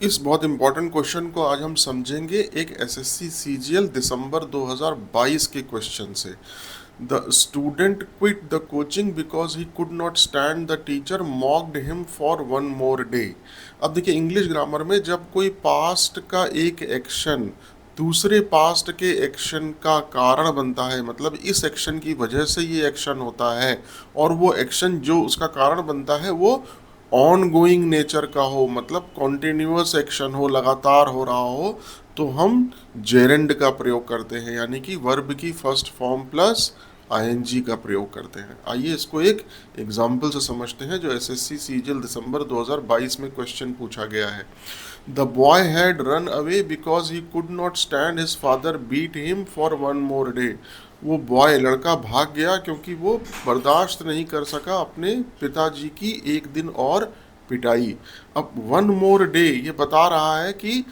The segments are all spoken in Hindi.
इस बहुत इंपॉर्टेंट क्वेश्चन को आज हम समझेंगे एक एसएससी सीजीएल दिसंबर 2022 के क्वेश्चन से। The student quit the coaching because he could not stand the teacher mocked him for one more day. अब देखिए, इंग्लिश ग्रामर में जब कोई पास्ट का एक एक्शन दूसरे पास्ट के एक्शन का कारण बनता है, मतलब इस एक्शन की वजह से ये एक्शन होता है और वो एक्शन जो उसका कारण बनता है वो ऑन गोइंग नेचर का हो, मतलब कॉन्टिन्यूअस एक्शन हो, लगातार हो रहा हो, तो हम जेरेंड का प्रयोग करते हैं, यानी कि वर्ब की फर्स्ट फॉर्म प्लस आईएनजी का प्रयोग करते हैं। आइए इसको एक एग्जाम्पल से समझते हैं जो एसएससी सीजीएल दिसंबर 2022 में क्वेश्चन पूछा गया है। The boy had run away because he could not stand his father beat him for one more day. वो बॉय, लड़का, भाग गया क्योंकि वो बर्दाश्त नहीं कर सका अपने पिताजी की एक दिन और पिटाई। अब वन मोर डे ये बता रहा है कि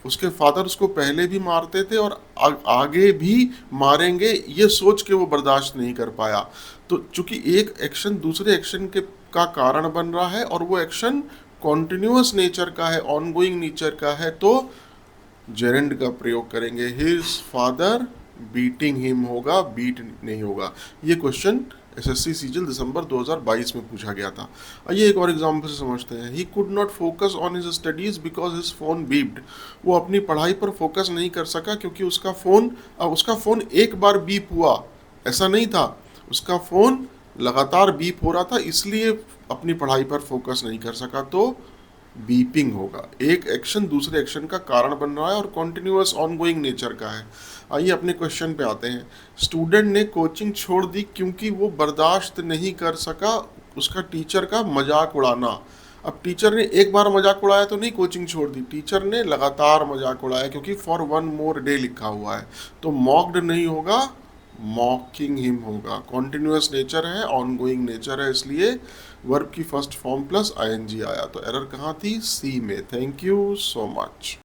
उसके फादर उसको पहले भी मारते थे और आगे भी मारेंगे, ये सोच के वो बर्दाश्त नहीं कर पाया। तो चूंकि एक एक्शन दूसरे एक्शन के का कारण बन रहा है और वो एक्शन कॉन्टिन्यूअस नेचर का है, ऑनगोइंग नेचर का है, तो जेरेंड का प्रयोग करेंगे। हिज फादर बीटिंग हिम होगा, बीट नहीं होगा। ये क्वेश्चन एसएससी सीजीएल दिसंबर 2022 में पूछा गया था। आइए एक और एग्जांपल से समझते हैं। He could not focus on his studies because his phone beeped. वो अपनी पढ़ाई पर फोकस नहीं कर सका क्योंकि उसका फोन एक बार बीप हुआ, ऐसा नहीं था, उसका फोन लगातार बीप हो रहा था, इसलिए अपनी पढ़ाई पर फोकस नहीं कर सका। तो बीपिंग होगा। एक एक्शन दूसरे एक्शन का कारण बन रहा है और कॉन्टिन्यूअस ऑनगोइंग नेचर का है। आइए अपने क्वेश्चन पे आते हैं। स्टूडेंट ने कोचिंग छोड़ दी क्योंकि वो बर्दाश्त नहीं कर सका उसका टीचर का मजाक उड़ाना। अब टीचर ने एक बार मजाक उड़ाया तो नहीं कोचिंग छोड़ दी, टीचर ने लगातार मजाक उड़ाया क्योंकि फॉर वन मोर डे लिखा हुआ है। तो मॉक्ड नहीं होगा, मॉकिंग हिम होगा। कॉन्टिन्यूअस नेचर है, ऑनगोइंग नेचर है, इसलिए वर्ब की फर्स्ट फॉर्म प्लस आईएनजी आया। तो एरर कहाँ थी? सी में। Thank you so much.